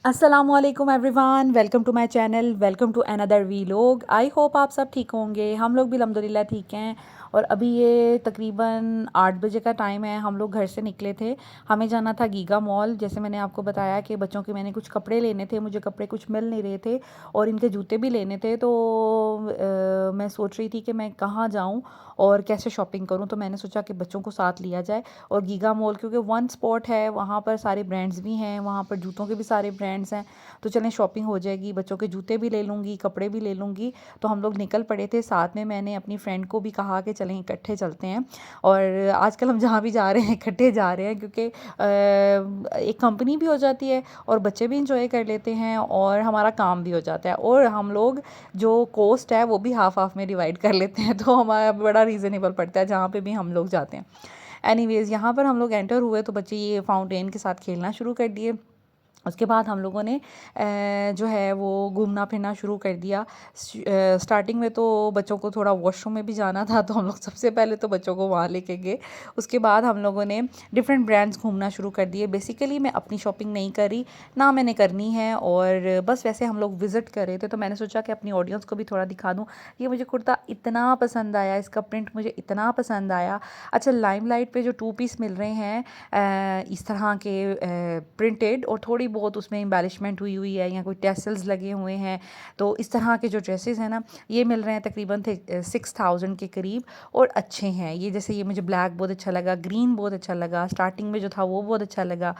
Aslam everyone, welcome to my channel, welcome to another vlog. I hope आप सब ठीक होंगे। हम लोग भी अल्हम्दुलिल्लाह ठीक हैं। और अभी ये तकरीबन 8 बजे का टाइम है। हम लोग घर से निकले थे, हमें जाना था गीगा मॉल। जैसे मैंने आपको बताया कि बच्चों के मैंने कुछ कपड़े लेने थे, मुझे कपड़े कुछ मिल नहीं रहे थे और इनके जूते भी लेने थे। तो मैं सोच रही थी कि मैं कहाँ जाऊँ और कैसे शॉपिंग करूँ। तो मैंने सोचा कि बच्चों को साथ लिया जाए। और गीगा मॉल क्योंकि वन स्पॉट है, वहाँ पर सारे ब्रांड्स भी हैं, वहाँ पर जूतों के भी सारे ब्रांड्स हैं। तो चलें शॉपिंग हो जाएगी, बच्चों के जूते भी ले लूँगी, कपड़े भी ले लूँगी। तो हम लोग निकल पड़े थे। साथ में मैंने अपनी फ्रेंड को भी कहा कि चलें इकट्ठे चलते हैं। और आजकल हम जहाँ भी जा रहे हैं इकट्ठे जा रहे हैं, क्योंकि एक कंपनी भी हो जाती है और बच्चे भी इंजॉय कर लेते हैं और हमारा काम भी हो जाता है। और हम लोग जो कॉस्ट है वो भी हाफ हाफ में डिवाइड कर लेते हैं, तो हमारा बड़ा रीज़नेबल पड़ता है जहाँ पे भी हम लोग जाते हैं। एनीवेज़, यहाँ पर हम लोग एंटर हुए तो बच्चे ये फाउंटेन के साथ खेलना शुरू कर दिए। उसके बाद हम लोगों ने जो है वो घूमना फिरना शुरू कर दिया। स्टार्टिंग में तो बच्चों को थोड़ा वॉशरूम में भी जाना था, तो हम लोग सबसे पहले तो बच्चों को वहाँ लेके गए। उसके बाद हम लोगों ने डिफरेंट ब्रांड्स घूमना शुरू कर दिए। बेसिकली मैं अपनी शॉपिंग नहीं करी, ना मैंने करनी है, और बस वैसे हम लोग विज़िट कर रहे थे। तो मैंने सोचा कि अपनी ऑडियंस को भी थोड़ा दिखा दूँ। ये मुझे कुर्ता इतना पसंद आया, इसका प्रिंट मुझे इतना पसंद आया। अच्छा, लाइमलाइट पे जो 2 पीस मिल रहे हैं इस तरह के प्रिंटेड, और थोड़ी बहुत उसमें एम्बेलिशमेंट हुई हुई है या कोई टेसल्स लगे हुए हैं, तो इस तरह के जो ड्रेसेस हैं ना, ये मिल रहे हैं तकरीबन 6000 के करीब, और अच्छे हैं ये। जैसे ये मुझे ब्लैक बहुत अच्छा लगा, ग्रीन बहुत अच्छा लगा, स्टार्टिंग में जो था वो बहुत अच्छा लगा,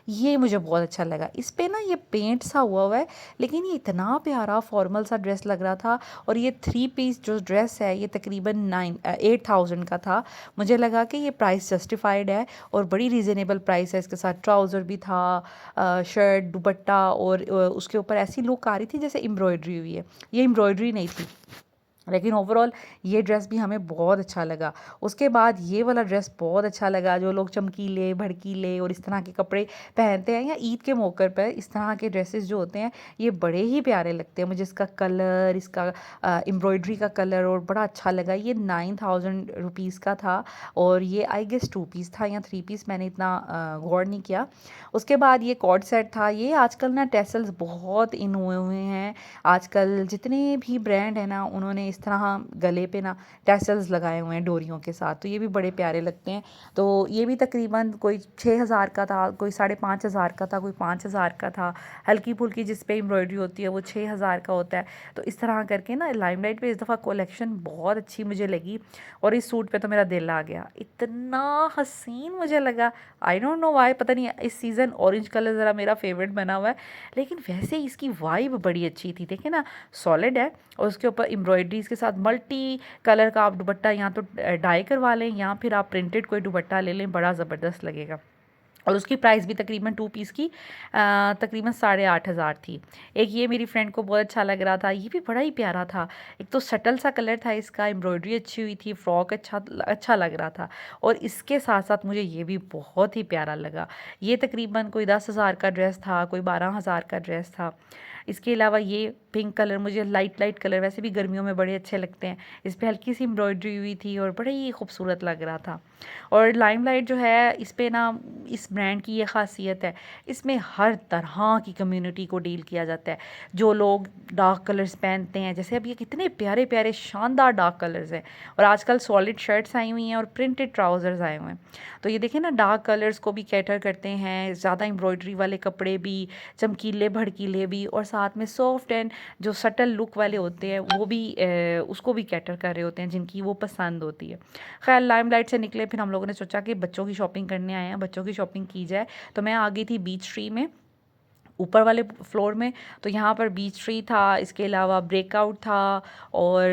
ये मुझे बहुत अच्छा लगा। इस पे ना ये पेंट सा हुआ है, लेकिन ये इतना प्यारा फॉर्मल सा ड्रेस लग रहा था। और ये 3 पीस जो ड्रेस है ये तकरीबन 8000 का था। मुझे लगा कि ये प्राइस जस्टिफाइड है और बड़ी रीज़नेबल प्राइस है। इसके साथ ट्राउज़र भी था, शर्ट, दुपट्टा, और उसके ऊपर ऐसी लुक आ रही थी जैसे एम्ब्रॉयडरी हुई है। ये एम्ब्रॉयडरी नहीं थी, लेकिन ओवरऑल ये ड्रेस भी हमें बहुत अच्छा लगा। उसके बाद ये वाला ड्रेस बहुत अच्छा लगा। जो लोग चमकीले, भड़कीले और इस तरह के कपड़े पहनते हैं, या ईद के मौके पर इस तरह के ड्रेसेस जो होते हैं, ये बड़े ही प्यारे लगते हैं। मुझे इसका कलर, इसका एम्ब्रॉयडरी का कलर और बड़ा अच्छा लगा। ये 9000 रुपीज़ का था, और ये आई गेस 2 पीस था या 3 पीस, मैंने इतना गौर नहीं किया। उसके बाद ये कॉर्ड सेट था। ये आजकल ना टेसल्स बहुत इन हुए हुए हैं। आजकल जितने भी ब्रांड हैं ना, उन्होंने इस तरह गले पे ना टैसल्स लगाए हुए हैं डोरियों के साथ, तो ये भी बड़े प्यारे लगते हैं। तो ये भी तकरीबन कोई 6000 का था, कोई 5500 का था, कोई 5000 का था। हल्की फुल्की जिस पे एम्ब्रॉयडरी होती है वो 6000 का होता है। तो इस तरह करके ना लाइमलाइट पे इस दफ़ा कलेक्शन बहुत अच्छी मुझे लगी, और इस सूट पे तो मेरा दिल आ गया, इतना हसीन मुझे लगा। आई डोंट नो वाई, पता नहीं इस सीज़न ऑरेंज कलर ज़रा मेरा फेवरेट बना हुआ है, लेकिन वैसे इसकी वाइब बड़ी अच्छी थी। देखें ना, सॉलिड है, और उसके ऊपर एम्ब्रॉयडरीज़ के साथ मल्टी कलर का आप दुपट्टा या तो डाई करवा लें, या फिर आप प्रिंटेड कोई दुपट्टा ले लें, बड़ा ज़बरदस्त लगेगा। और उसकी प्राइस भी तकरीबन 2 पीस की तकरीबन 8500 थी। एक ये मेरी फ्रेंड को बहुत अच्छा लग रहा था, ये भी बड़ा ही प्यारा था। एक तो सटल सा कलर था इसका, एम्ब्रॉयडरी अच्छी हुई थी, फ्रॉक अच्छा अच्छा लग रहा था, और इसके साथ साथ मुझे ये भी बहुत ही प्यारा लगा। ये तकरीबन कोई 10,000 का ड्रेस था, कोई 12,000 का ड्रेस था। इसके अलावा ये पिंक कलर, मुझे लाइट लाइट कलर वैसे भी गर्मियों में बड़े अच्छे लगते हैं, इस पर हल्की सी एम्ब्रॉयडरी हुई थी और बड़ा ही खूबसूरत लग रहा था। और लाइमलाइट जो है, इस पे ना, इस ब्रांड की ये खासियत है, इसमें हर तरह की कम्युनिटी को डील किया जाता है। जो लोग डार्क कलर्स पहनते हैं, जैसे अब ये कितने प्यारे प्यारे शानदार डार्क कलर्स हैं, और आजकल सॉलिड शर्ट्स आई हुई हैं और प्रिंटेड ट्राउज़र्स आए हुए हैं। तो ये देखें ना, डार्क कलर्स को भी कैटर करते हैं, ज़्यादा एम्ब्रॉयडरी वाले कपड़े भी, चमकीले भड़कीले भी, और साथ में सॉफ्ट एंड जो सटल लुक वाले होते हैं वो भी उसको भी कैटर कर रहे होते हैं, जिनकी वो पसंद होती है। खैर, लाइमलाइट से निकले फिर हम लोगों ने सोचा कि बच्चों की शॉपिंग करने आए हैं, बच्चों की शॉपिंग की जाए। तो मैं आ गई थी बीच ट्री में, ऊपर वाले फ्लोर में। तो यहाँ पर बीच ट्री था, इसके अलावा ब्रेकआउट था, और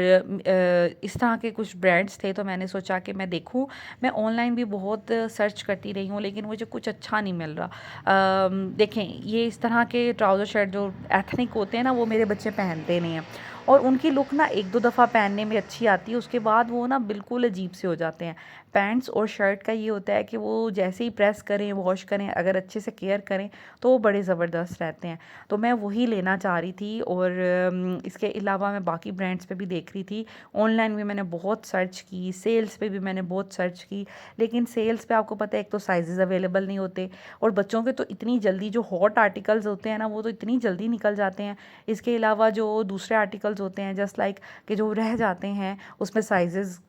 इस तरह के कुछ ब्रांड्स थे। तो मैंने सोचा कि मैं देखूँ। मैं ऑनलाइन भी बहुत सर्च करती रही हूँ, लेकिन मुझे कुछ अच्छा नहीं मिल रहा। देखें, ये इस तरह के ट्राउज़र शर्ट जो एथनिक होते हैं ना, वो मेरे बच्चे पहनते नहीं हैं, और उनकी लुक ना 1-2 दफ़ा पहनने में अच्छी आती है, उसके बाद वो ना बिल्कुल अजीब से हो जाते हैं। पैंट्स और शर्ट का ये होता है कि वो जैसे ही प्रेस करें, वॉश करें, अगर अच्छे से केयर करें तो वो बड़े ज़बरदस्त रहते हैं। तो मैं वही लेना चाह रही थी और इसके अलावा मैं बाकी ब्रांड्स पे भी देख रही थी। ऑनलाइन भी मैंने बहुत सर्च की, सेल्स पे भी मैंने बहुत सर्च की, लेकिन सेल्स पे आपको पता है एक तो साइज़ अवेलेबल नहीं होते, और बच्चों के तो इतनी जल्दी जो हॉट आर्टिकल्स होते हैं ना वो तो इतनी जल्दी निकल जाते हैं। इसके अलावा जो दूसरे आर्टिकल्स होते हैं जस्ट लाइक कि जो रह जाते हैं उसमें साइजेस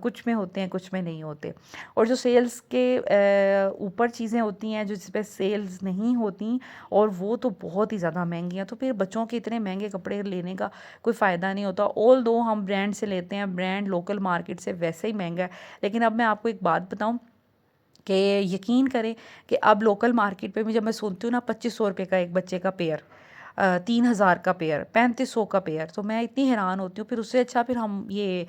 कुछ में होते हैं, कुछ में नहीं होते। और जो सेल्स के ऊपर चीज़ें होती हैं जो जिस पे सेल्स नहीं होती, और वो तो बहुत ही ज़्यादा महंगी हैं, तो फिर बच्चों के इतने महंगे कपड़े लेने का कोई फ़ायदा नहीं होता। ऑल दो हम ब्रांड से लेते हैं, ब्रांड लोकल मार्केट से वैसे ही महंगा है। लेकिन अब मैं आपको एक बात बताऊँ कि यकीन करें कि अब लोकल मार्केट पे भी जब मैं सुनती हूँ ना 2500 रुपये का एक बच्चे का पेयर, 3000 का पेयर, 3500 का पेयर, तो मैं इतनी हैरान होती हूँ। फिर उससे अच्छा फिर हम ये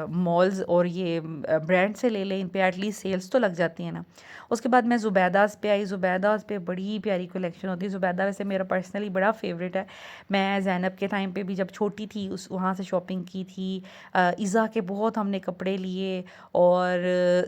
मॉल्स और ये ब्रांड से ले लें, इन पे एटलीस्ट सेल्स तो लग जाती है ना। उसके बाद मैं ज़ुबैदास पे आई। ज़ुबैदास पे बड़ी प्यारी कलेक्शन होती है। ज़ुबैदा वैसे मेरा पर्सनली बड़ा फेवरेट है। मैं ज़ैनब के टाइम पे भी जब छोटी थी उस वहाँ से शॉपिंग की थी। इज़ा के बहुत हमने कपड़े लिए, और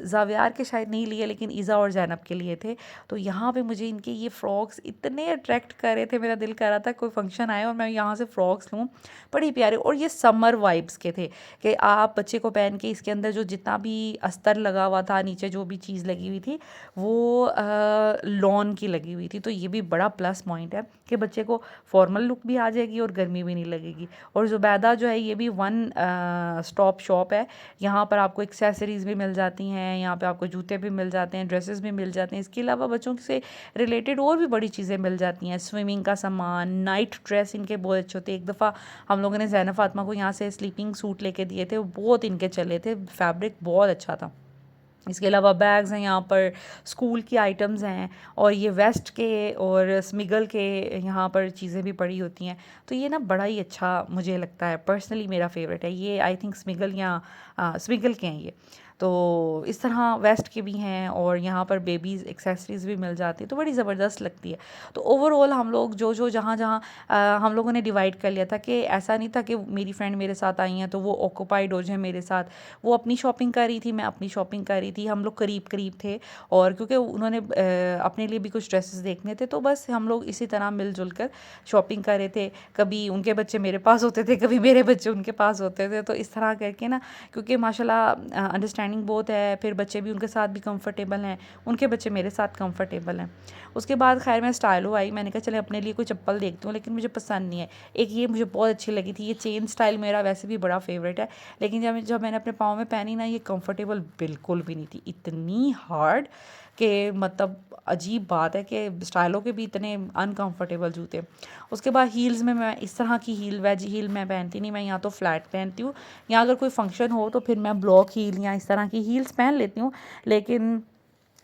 ज़ावियार के शायद नहीं लिए, लेकिन इज़ा और ज़ैनब के लिए थे। तो यहाँ पे मुझे इनके ये फ़्रॉक्स इतने अट्रैक्ट कर रहे थे, मेरा दिल कर रहा था कोई फंक्शन आए और मैं यहाँ से फ़्रॉक्स लूँ। बड़ी प्यारे, और ये समर वाइब्स के थे कि आप बच्चे को पहन के इसके अंदर जो जितना भी अस्तर लगा हुआ था, नीचे जो भी चीज़ लगी हुई थी वो लॉन की लगी हुई थी। तो ये भी बड़ा प्लस पॉइंट है कि बच्चे को फॉर्मल लुक भी आ जाएगी और गर्मी भी नहीं लगेगी। और ज़ुबैदा जो है ये भी वन स्टॉप शॉप है। यहाँ पर आपको एक्सेसरीज़ भी मिल जाती हैं, यहाँ पे आपको जूते भी मिल जाते हैं, ड्रेसेस भी मिल जाते हैं। इसके अलावा बच्चों से रिलेटेड और भी बड़ी चीज़ें मिल जाती हैं, स्विमिंग का सामान, नाइट ड्रेस इनके बहुत अच्छे होते हैं। एक दफ़ा हम लोगों ने ज़ैनब फातिमा को यहाँ से स्लीपिंग सूट लेके दिए थे, वो बहुत इनके चले थे, फैब्रिक बहुत अच्छा था। इसके अलावा बैग्स हैं यहाँ पर, स्कूल की आइटम्स हैं, और ये वेस्ट के और स्मिगल के यहाँ पर चीज़ें भी पड़ी होती हैं। तो ये ना बड़ा ही अच्छा मुझे लगता है, पर्सनली मेरा फेवरेट है ये। आई थिंक स्मिगल या स्मिगल के हैं ये। तो इस तरह वेस्ट के भी हैं, और यहाँ पर बेबीज़ एक्सेसरीज़ भी मिल जाती है, तो बड़ी ज़बरदस्त लगती है। तो ओवरऑल हम लोग जो जो जहाँ जहाँ हम लोगों ने डिवाइड कर लिया था कि ऐसा नहीं था कि मेरी फ्रेंड मेरे साथ आई हैं तो वो ऑक्यूपाइड हो जाए मेरे साथ। वो अपनी शॉपिंग कर रही थी, मैं अपनी शॉपिंग कर रही थी, हम लोग करीब करीब थे। और क्योंकि उन्होंने अपने लिए भी कुछ ड्रेसेस देखने थे, तो बस हम लोग इसी तरह मिलजुल कर शॉपिंग कर रहे थे। कभी उनके बच्चे मेरे पास होते थे, कभी मेरे बच्चे उनके पास होते थे, तो इस तरह करके ना, क्योंकि माशाल्लाह अंडरस्टैंडिंग बहुत है, फिर बच्चे भी उनके साथ भी कंफर्टेबल हैं, उनके बच्चे मेरे साथ कंफर्टेबल हैं। उसके बाद खैर मैं स्टाइलो आई, मैंने कहा चले अपने लिए कोई चप्पल देखती हूँ, लेकिन मुझे पसंद नहीं है। एक ये मुझे बहुत अच्छी लगी थी, ये चेन स्टाइल मेरा वैसे भी बड़ा फेवरेट है, लेकिन जब जब मैंने अपने पाँव में पहनी ना, ये कंफर्टेबल बिल्कुल भी नहीं थी, इतनी हार्ड कि मतलब अजीब बात है कि स्टाइलों के भी इतने अनकंफर्टेबल जूते। उसके बाद हील्स में मैं इस तरह की हील, वेज हील मैं पहनती नहीं, मैं यहाँ तो फ्लैट पहनती हूँ, या अगर कोई फंक्शन हो तो फिर मैं ब्लॉक हील या इस तरह की हील्स पहन लेती हूँ, लेकिन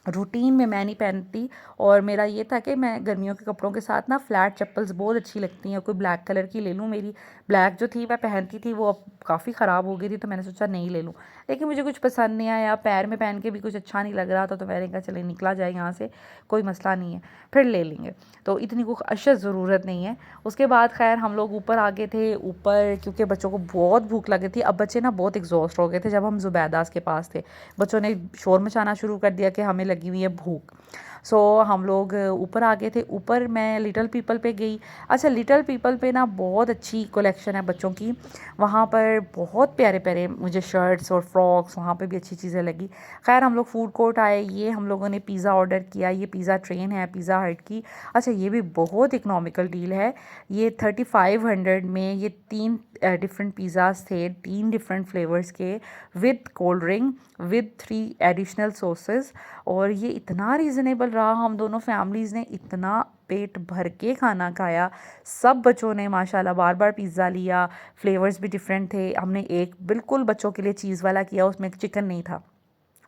रूटीन में मैं नहीं पहनती। और मेरा ये था कि मैं गर्मियों के कपड़ों के साथ ना फ्लैट चप्पल्स बहुत अच्छी लगती हैं, कोई ब्लैक कलर की ले लूँ। मेरी ब्लैक जो थी मैं पहनती थी वो अब काफ़ी ख़राब हो गई थी, तो मैंने सोचा नहीं ले लूँ, लेकिन मुझे कुछ पसंद नहीं आया, पैर में पहन के भी कुछ अच्छा नहीं लग रहा था, तो मैंने कहा चले निकला जाए यहाँ से, कोई मसला नहीं है, फिर ले लेंगे, तो इतनी कोई अशद ज़रूरत नहीं है। उसके बाद खैर हम लोग ऊपर आ गए थे, ऊपर क्योंकि बच्चों को बहुत भूख लगी थी। अब बच्चे ना बहुत एग्जॉस्ट हो गए थे जब हम ज़ुबैदास के पास थे, बच्चों ने शोर मचाना शुरू कर दिया कि हमें लगी हुई है भूख। सो हम लोग ऊपर आ गए थे। ऊपर मैं लिटिल पीपल पे गई। अच्छा, लिटिल पीपल पे ना बहुत अच्छी कलेक्शन है बच्चों की, वहाँ पर बहुत प्यारे प्यारे मुझे शर्ट्स और फ्रॉक्स वहाँ पे भी अच्छी चीज़ें लगी। खैर हम लोग फूड कोर्ट आए, ये हम लोगों ने पिज़्ज़ा ऑर्डर किया, ये पिज़्ज़ा ट्रेन है पिज़्ज़ा हट की। अच्छा, ये भी बहुत इकनॉमिकल डील है, ये 3500 में ये 3 डिफरेंट पिज़्ज़ाज थे, 3 डिफरेंट फ्लेवर्स के, with cold drink, with 3 additional sauces. और ये इतना रीज़नेबल रहा, हम दोनों फैमिलीज़ ने इतना पेट भर के खाना खाया। सब बच्चों ने माशाल्लाह बार बार पिज़्ज़ा लिया, फ्लेवर्स भी डिफरेंट थे। हमने एक बिल्कुल बच्चों के लिए चीज़ वाला किया, उसमें चिकन नहीं था,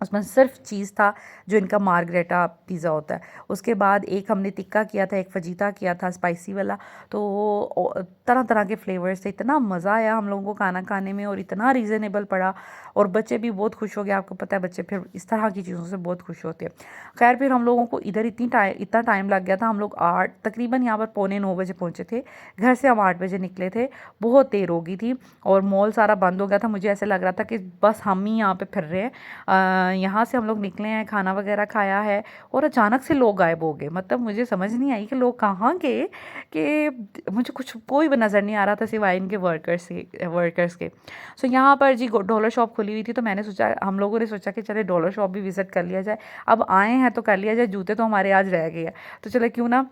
उसमें सिर्फ चीज़ था जो इनका मार्गरेटा पिज़्ज़ा होता है। उसके बाद एक हमने टिक्का किया था, एक फजीता किया था स्पाइसी वाला। तो तरह तरह के फ्लेवर्स थे, इतना मज़ा आया हम लोगों को खाना खाने में, और इतना रीज़नेबल पड़ा, और बच्चे भी बहुत खुश हो गए। आपको पता है बच्चे फिर इस तरह की चीज़ों से बहुत खुश होते हैं। खैर फिर हम लोगों को इधर इतना टाइम लग गया था, हम लोग 8 तकरीबन यहाँ पर 8:45 पहुँचे थे। घर से हम 8 बजे निकले थे, बहुत देर हो गई थी, और मॉल सारा बंद हो गया था। मुझे ऐसे लग रहा था कि बस हम ही यहाँ पर फिर रहे हैं, यहाँ से हम लोग निकले हैं, खाना वगैरह खाया है और अचानक से लोग गायब हो गए। मतलब मुझे समझ नहीं आई कि लोग कहाँ गए, कि मुझे कुछ कोई भी नज़र नहीं आ रहा था सिवाय इनके वर्कर्स के। सो यहाँ पर जी डॉलर शॉप खुली हुई थी, तो मैंने सोचा, हम लोगों ने सोचा कि चले डॉलर शॉप भी विज़िट कर लिया जाए। अब आए हैं तो कर लिया जाए, जूते तो हमारे आज रह गए हैं, तो चले क्यों ना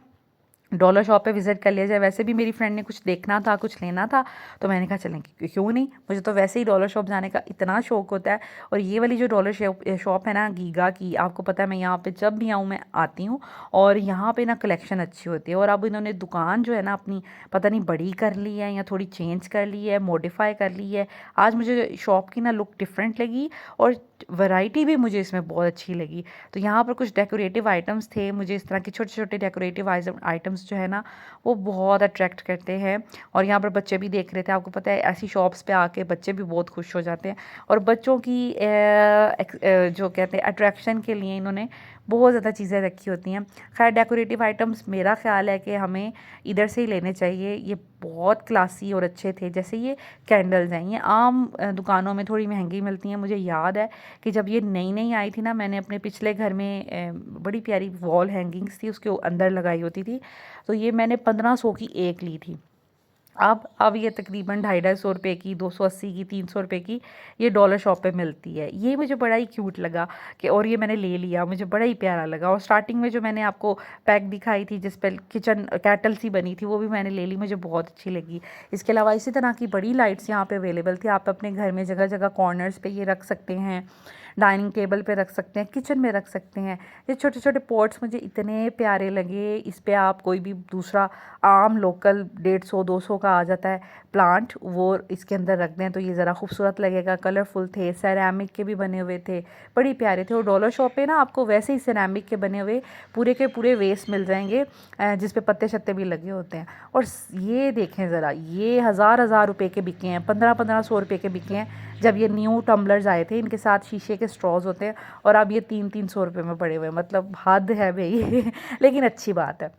डॉलर शॉप पे विज़िट कर लिया जाए। वैसे भी मेरी फ्रेंड ने कुछ देखना था, कुछ लेना था, तो मैंने कहा चलें, क्यों नहीं, मुझे तो वैसे ही डॉलर शॉप जाने का इतना शौक होता है। और ये वाली जो डॉलर शॉप है ना गीगा की, आपको पता है मैं यहाँ पे जब भी आऊँ मैं आती हूँ, और यहाँ पे ना कलेक्शन अच्छी होती है। और अब इन्होंने दुकान जो है ना अपनी पता नहीं बड़ी कर ली है या थोड़ी चेंज कर ली है, मॉडिफाई कर ली है। आज मुझे शॉप की ना लुक डिफरेंट लगी और वैरायटी भी मुझे इसमें बहुत अच्छी लगी। तो यहाँ पर कुछ डेकोरेटिव आइटम्स थे, मुझे इस तरह के छोटे छोटे डेकोरेटिव आइटम्स जो है ना वो बहुत अट्रैक्ट करते हैं। और यहाँ पर बच्चे भी देख रहे थे, आपको पता है ऐसी शॉप्स पे आके बच्चे भी बहुत खुश हो जाते हैं। और बच्चों की जो कहते हैं अट्रैक्शन के लिए इन्होंने बहुत ज़्यादा चीज़ें रखी होती हैं। खैर डेकोरेटिव आइटम्स मेरा ख़्याल है कि हमें इधर से ही लेने चाहिए, ये बहुत क्लासी और अच्छे थे। जैसे ये कैंडल्स हैं, ये आम दुकानों में थोड़ी महंगी मिलती हैं। मुझे याद है कि जब ये नई नई आई थी ना, मैंने अपने पिछले घर में बड़ी प्यारी वॉल हैंगिंग्स थी उसके अंदर लगाई होती थी, तो ये मैंने 1500 की एक ली थी। अब ये तकरीबन 250-250 की, 280 की, 300 रुपये की ये डॉलर शॉप पे मिलती है। ये मुझे बड़ा ही क्यूट लगा कि, और ये मैंने ले लिया, मुझे बड़ा ही प्यारा लगा। और स्टार्टिंग में जो मैंने आपको पैक दिखाई थी जिस पर किचन कैटल सी बनी थी, वो भी मैंने ले ली, मुझे बहुत अच्छी लगी। इसके अलावा इसी तरह की बड़ी लाइट्स यहाँ पे अवेलेबल थी। आप अपने घर में जगह जगह कॉर्नर्स पे ये रख सकते हैं, डाइनिंग टेबल पे रख सकते हैं, किचन में रख सकते हैं। ये छोटे छोटे पॉट्स मुझे इतने प्यारे लगे। इस पे आप कोई भी दूसरा आम लोकल 150-200 का आ जाता है प्लांट, वो इसके अंदर रख दें तो ये ज़रा खूबसूरत लगेगा। कलरफुल थे, सेरामिक के भी बने हुए थे, बड़ी प्यारे थे। और डॉलर शॉप पे ना आपको वैसे ही सेरामिक के बने हुए पूरे के पूरे वेस्ट मिल जाएंगे, जिस पे पत्ते शत्ते भी लगे होते हैं। और ये देखें ज़रा, ये हज़ार रुपए के बिके हैं, 1500 रुपये के बिके हैं। जब ये न्यू टम्बलर्स आए थे, इनके साथ शीशे के स्ट्रॉज होते हैं, और अब ये 300 रुपये में पड़े हुए हैं। मतलब हद है भाई लेकिन अच्छी बात है।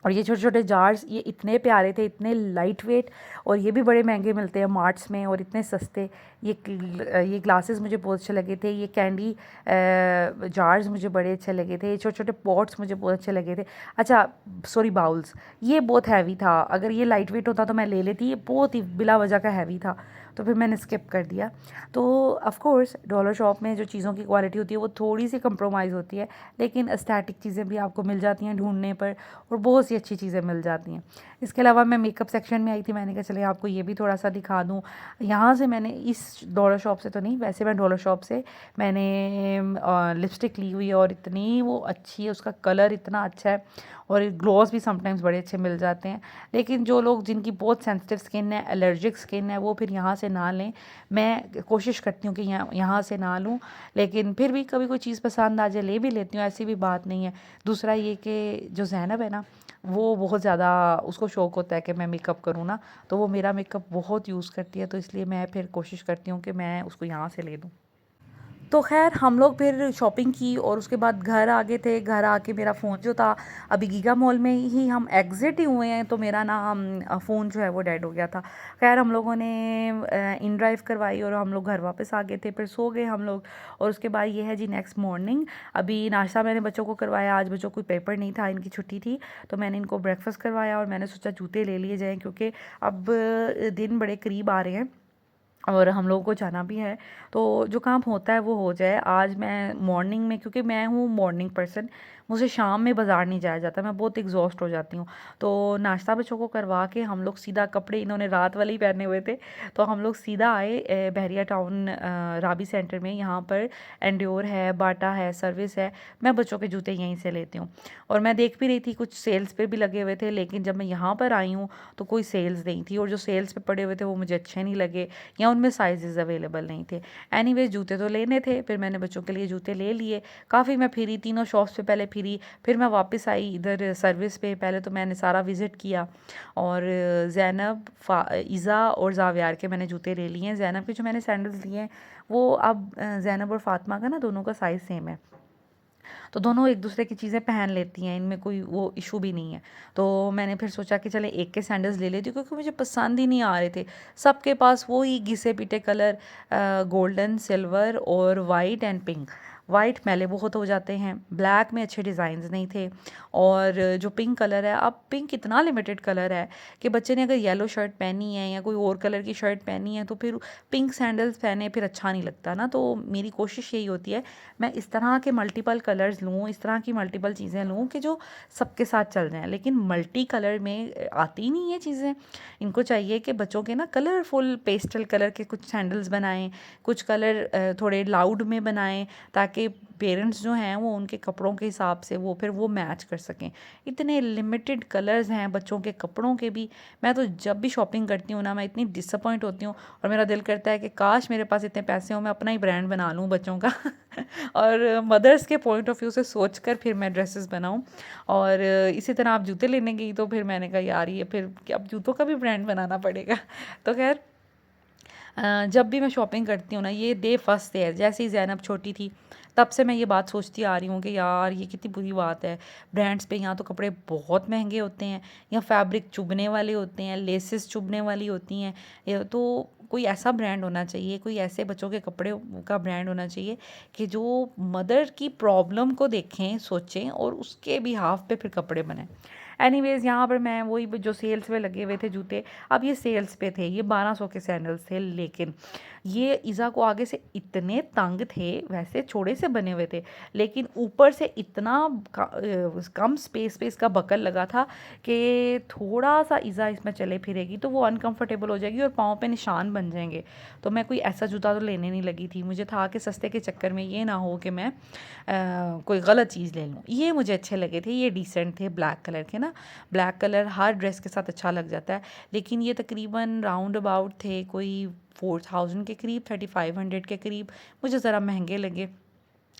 और ये छोटे छोटे जार्स, ये इतने प्यारे थे, इतने लाइट वेट, और ये भी बड़े महंगे मिलते हैं मार्ट्स में, और इतने सस्ते। ये ग्लासेस मुझे बहुत अच्छे लगे थे। ये कैंडी जार्स मुझे बड़े अच्छे लगे थे। ये छोटे छोटे पॉट्स मुझे बहुत अच्छे लगे थे। अच्छा सॉरी, बाउल्स, ये बहुत हैवी था। अगर ये लाइट वेट होता तो मैं ले लेती, ये बहुत ही बिला वजह का हैवी था, तो फिर मैंने स्किप कर दिया। तो ऑफ़ कोर्स डॉलर शॉप में जो चीज़ों की क्वालिटी होती है वो थोड़ी सी कंप्रोमाइज़ होती है, लेकिन एस्थेटिक चीज़ें भी आपको मिल जाती हैं ढूंढने पर, और बहुत सी अच्छी चीज़ें मिल जाती हैं। इसके अलावा मैं मेकअप सेक्शन में आई थी, मैंने कहा चले आपको ये भी थोड़ा सा दिखा दूँ। यहाँ से मैंने इस डॉलर शॉप से तो नहीं, वैसे मैं डॉलर शॉप से मैंने लिपस्टिक ली हुई है, और इतनी वो अच्छी है, उसका कलर इतना अच्छा है, और ग्लॉस भी समटाइम्स बड़े अच्छे मिल जाते हैं। लेकिन जो लोग जिनकी बहुत सेंसिटिव स्किन है, एलर्जिक स्किन है, वो फिर यहाँ से ना लें। मैं कोशिश करती हूँ कि यहाँ से ना लूँ, लेकिन फिर भी कभी कोई चीज़ पसंद आ जाए ले भी लेती हूँ, ऐसी भी बात नहीं है। दूसरा ये कि जो ज़ैनब है ना, वो बहुत ज़्यादा उसको शौक़ होता है कि मैं मेकअप करूँ ना, तो वो मेरा मेकअप बहुत यूज़ करती है, तो इसलिए मैं फिर कोशिश करती हूँ कि मैं उसको यहाँ से ले दूँ। तो ख़ैर हम लोग फिर शॉपिंग की और उसके बाद घर आ गए थे। घर आके मेरा फ़ोन जो था, अभी गीगा मॉल में ही हम एग्ज़िट ही हुए हैं, तो मेरा ना फ़ोन जो है वो डेड हो गया था। ख़ैर हम लोगों ने इन ड्राइव करवाई और हम लोग घर वापस आ गए थे, फिर सो गए हम लोग। और उसके बाद ये है जी नेक्स्ट मॉर्निंग। अभी नाश्ता मैंने बच्चों को करवाया, आज बच्चों को कोई पेपर नहीं था, इनकी छुट्टी थी, तो मैंने इनको ब्रेकफ़ास्ट करवाया, और मैंने सोचा जूते ले लिए जाएँ क्योंकि अब दिन बड़े करीब आ रहे हैं और हम लोगों को जाना भी है, तो जो काम होता है वो हो जाए। आज मैं मॉर्निंग में, क्योंकि मैं हूँ मॉर्निंग पर्सन, मुझे शाम में बाज़ार नहीं जाया जाता, मैं बहुत एग्जॉस्ट हो जाती हूँ। तो नाश्ता बच्चों को करवा के हम लोग सीधा, कपड़े इन्होंने रात वाले ही पहने हुए थे, तो हम लोग सीधा आए बहरिया टाउन राबी सेंटर में। यहाँ पर एंड्योर है, बाटा है, सर्विस है, मैं बच्चों के जूते यहीं से लेती हूँ। और मैं देख भी रही थी कुछ सेल्स पे भी लगे हुए थे, लेकिन जब मैं यहाँ पर आई हूँ तो कोई सेल्स नहीं थी, और जो सेल्स पे पड़े हुए थे वो मुझे अच्छे नहीं लगे, या उनमें साइजेस अवेलेबल नहीं थे। एनीवेज जूते तो लेने थे, फिर मैंने बच्चों के लिए जूते ले लिए। काफ़ी मैं फिरी, तीनों शॉप्स पे पहले फिरी, फिर मैं वापस आई इधर सर्विस पे। पहले तो मैंने सारा विज़िट किया, और ज़ैनब, इज़ा और ज़ावियार के मैंने जूते ले लिए हैं। ज़ैनब के जो मैंने सैंडल्स लिए हैं वो अब ज़ैनब और फ़ातिमा का ना दोनों का साइज़ सेम है, तो दोनों एक दूसरे की चीज़ें पहन लेती हैं, इनमें कोई वो इशू भी नहीं है। तो मैंने फिर सोचा कि चले एक के सैंडल्स ले लेती हूँ, क्योंकि मुझे पसंद ही नहीं आ रहे थे। सबके पास वो ही घिसे पिटे कलर, गोल्डन, सिल्वर और वाइट एंड पिंक। वाइट मैले बहुत हो जाते हैं, ब्लैक में अच्छे डिज़ाइंस नहीं थे, और जो पिंक कलर है, अब पिंक इतना लिमिटेड कलर है कि बच्चे ने अगर येलो शर्ट पहनी है या कोई और कलर की शर्ट पहनी है तो फिर पिंक सैंडल्स पहने फिर अच्छा नहीं लगता ना। तो मेरी कोशिश यही होती है मैं इस तरह के मल्टीपल कलर्स लूँ, इस तरह की मल्टीपल चीज़ें लूँ कि जो सबके साथ चल जाएँ। लेकिन मल्टी कलर में आती ही नहीं है चीज़ें। इनको चाहिए कि बच्चों के ना कलरफुल पेस्टल कलर के कुछ सैंडल्स बनाएं, कुछ कलर थोड़े लाउड में बनाएं, ताकि पेरेंट्स जो हैं वो उनके कपड़ों के हिसाब से वो फिर वो मैच कर सकें। इतने लिमिटेड कलर्स हैं बच्चों के कपड़ों के भी। मैं तो जब भी शॉपिंग करती हूँ ना, मैं इतनी डिसअपॉइंट होती हूँ, और मेरा दिल करता है कि काश मेरे पास इतने पैसे हो, मैं अपना ही ब्रांड बना लूँ बच्चों का और मदर्स के पॉइंट ऑफ व्यू से सोच कर फिर मैं ड्रेसेस बनाऊँ। और इसी तरह आप जूते लेने गई तो फिर मैंने कहा यार ये फिर अब जूतों का भी ब्रांड बनाना पड़ेगा। तो खैर जब भी मैं शॉपिंग करती हूँ ना, ये डे फर्स्ट है, जैसे ही ज़ैनब छोटी थी तब से मैं ये बात सोचती आ रही हूँ कि यार ये कितनी बुरी बात है। ब्रांड्स पे यहाँ तो कपड़े बहुत महंगे होते हैं, या फैब्रिक चुभने वाले होते हैं, लेसेस चुभने वाली होती हैं। तो कोई ऐसा ब्रांड होना चाहिए, कोई ऐसे बच्चों के कपड़े का ब्रांड होना चाहिए कि जो मदर की प्रॉब्लम को देखें, सोचें और उसके बिहाफ पे फिर कपड़े बनाएं। एनीवेज़ यहाँ पर मैं वही जो सेल्स में लगे हुए थे जूते, अब ये सेल्स पे थे, ये 1200 के सैंडल्स थे, लेकिन ये इज़ा को आगे से इतने तंग थे, वैसे चौड़े से बने हुए थे, लेकिन ऊपर से इतना कम स्पेस पे इसका बकल लगा था कि थोड़ा सा इज़ा इसमें चले फिरेगी तो वो अनकंफर्टेबल हो जाएगी और पाँव पे निशान बन जाएंगे। तो मैं कोई ऐसा जूता तो लेने नहीं लगी थी, मुझे था कि सस्ते के चक्कर में ये ना हो कि मैं कोई गलत चीज़ ले लूँ। ये मुझे अच्छे लगे थे, ये डिसेंट थे, ब्लैक कलर के ना, ब्लैक कलर हर ड्रेस के साथ अच्छा लग जाता है। लेकिन ये तकरीबन राउंड अबाउट थे कोई 4000 के करीब, 3500 के करीब, मुझे ज़रा महंगे लगे।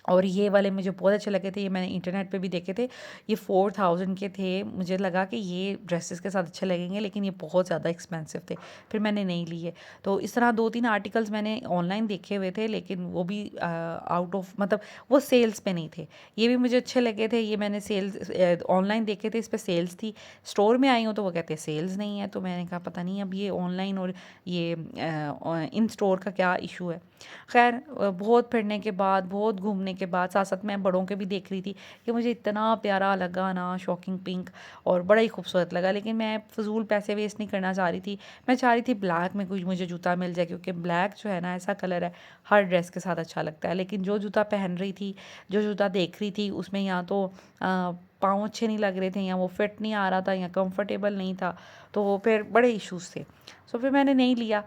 और ये वाले मुझे बहुत अच्छे लगे थे, ये मैंने इंटरनेट पे भी देखे थे, ये 4000 के थे। मुझे लगा कि ये ड्रेसेस के साथ अच्छे लगेंगे, लेकिन ये बहुत ज़्यादा एक्सपेंसिव थे, फिर मैंने नहीं लिए। तो इस तरह 2-3 आर्टिकल्स मैंने ऑनलाइन देखे हुए थे, लेकिन वो भी आउट ऑफ मतलब वो सेल्स पे नहीं थे। ये भी मुझे अच्छे लगे थे, ये मैंने सेल्स ऑनलाइन देखे थे, इस पर सेल्स थी। स्टोर में आई हूँ तो वो कहते हैं सेल्स नहीं है, तो मैंने कहा पता नहीं अब ये ऑनलाइन और ये इन स्टोर का क्या इशू है। खैर बहुत फिरने के बाद, बहुत घूमने के बाद, साथ साथ मैं बड़ों के भी देख रही थी कि मुझे इतना प्यारा लगा ना शॉकिंग पिंक, और बड़ा ही खूबसूरत लगा। लेकिन मैं फ़िज़ूल पैसे वेस्ट नहीं करना चाह रही थी, मैं चाह रही थी ब्लैक में कुछ मुझे जूता मिल जाए, क्योंकि ब्लैक जो है ना ऐसा कलर है हर ड्रेस के साथ अच्छा लगता है। लेकिन जो जूता पहन रही थी, जो जूता देख रही थी, उसमें या तो पाँव अच्छे नहीं लग रहे थे, या वो फिट नहीं आ रहा था, या कंफर्टेबल नहीं था, तो वो फिर बड़े इश्यूज़ थे। सो फिर मैंने नहीं लिया।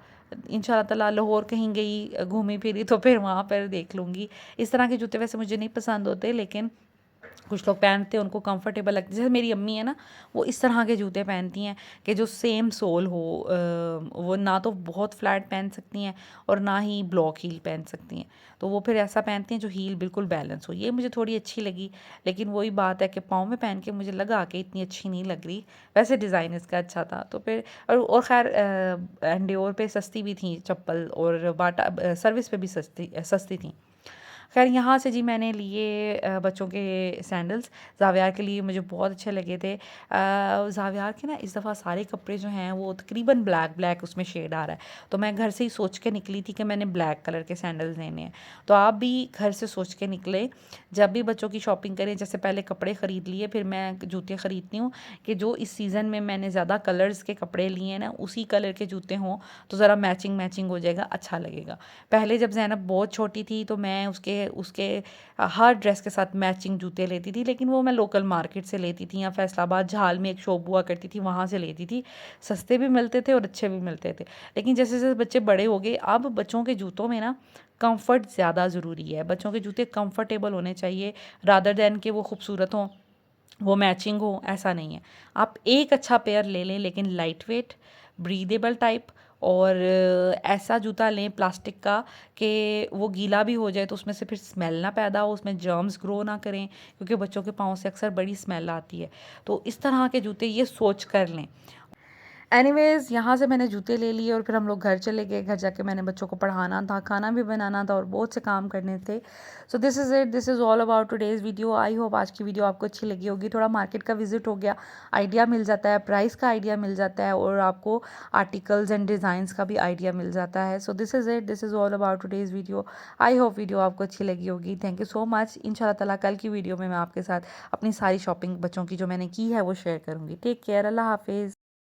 इंशाल्लाह ताला लाहौर कहीं गई, घूमी फिरी तो फिर वहाँ पर देख लूँगी। इस तरह के जूते वैसे मुझे नहीं पसंद होते, लेकिन कुछ लोग पहनते हैं, उनको कंफर्टेबल लगता है। जैसे मेरी अम्मी है ना, वो इस तरह के जूते पहनती हैं कि जो सेम सोल हो, वो ना तो बहुत फ्लैट पहन सकती हैं और ना ही ब्लॉक हील पहन सकती हैं। तो वो फिर ऐसा पहनती हैं जो हील बिल्कुल बैलेंस हो। ये मुझे थोड़ी अच्छी लगी, लेकिन वही बात है कि पाँव में पहन के मुझे लगा कि इतनी अच्छी नहीं लग रही। वैसे डिज़ाइन इसका अच्छा था, तो फिर और खैर एंडियोर पे सस्ती भी थी चप्पल, और बाटा सर्विस पे भी सस्ती सस्ती थी। खैर यहाँ से जी मैंने लिए बच्चों के सैंडल्स। ज़ावियार के लिए मुझे बहुत अच्छे लगे थे। ज़ावियार के ना इस दफ़ा सारे कपड़े जो हैं वो तकरीबन ब्लैक ब्लैक उसमें शेड आ रहा है, तो मैं घर से ही सोच के निकली थी कि मैंने ब्लैक कलर के सैंडल्स लेने हैं। तो आप भी घर से सोच के निकले जब भी बच्चों की शॉपिंग करें। जैसे पहले कपड़े ख़रीद लिए, फिर मैं जूते ख़रीदती हूँ कि जो इस सीज़न में मैंने ज़्यादा कलर्स के कपड़े लिए हैं ना, उसी कलर के जूते हों तो ज़रा मैचिंग मैचिंग हो जाएगा, अच्छा लगेगा। पहले जब ज़ैनब बहुत छोटी थी तो मैं उसके उसके हर ड्रेस के साथ मैचिंग जूते लेती थी, लेकिन वो मैं लोकल मार्केट से लेती थी, या फैसलाबाद झाल में एक शॉप हुआ करती थी वहाँ से लेती थी। सस्ते भी मिलते थे और अच्छे भी मिलते थे। लेकिन जैसे जैसे बच्चे बड़े हो गए, अब बच्चों के जूतों में ना कंफर्ट ज़्यादा ज़रूरी है। बच्चों के जूते कंफर्टेबल होने चाहिए, रादर दैन कि वो खूबसूरत हों, वो मैचिंग हो, ऐसा नहीं है। आप एक अच्छा पेयर ले लें, लेकिन लाइट वेट, ब्रीदेबल टाइप, और ऐसा जूता लें प्लास्टिक का कि वो गीला भी हो जाए तो उसमें से फिर स्मेल ना पैदा हो, उसमें जर्म्स ग्रो ना करें, क्योंकि बच्चों के पाँव से अक्सर बड़ी स्मेल आती है। तो इस तरह के जूते ये सोच कर लें। एनीवेज़ यहाँ से मैंने जूते ले लिए और फिर हम लोग घर चले गए। घर जाके मैंने बच्चों को पढ़ाना था, खाना भी बनाना था और बहुत से काम करने थे। So this is it, this is all about today's video. I hope आज की वीडियो आपको अच्छी लगी होगी। थोड़ा मार्केट का विजिट हो गया, आइडिया मिल जाता है, प्राइस का आइडिया मिल जाता है और आपको आर्टिकल्स एंड डिज़ाइंस का भी आइडिया मिल जाता है। So this is it, this is all about today's video. I hope video आपको अच्छी लगी होगी। Thank you so much. इंशाल्लाह ताला कल की वीडियो में मैं आपके साथ अपनी सारी शॉपिंग बच्चों की जो मैंने की है वो शेयर करूँगी। टेक केयर, अल्लाह हाफिज़।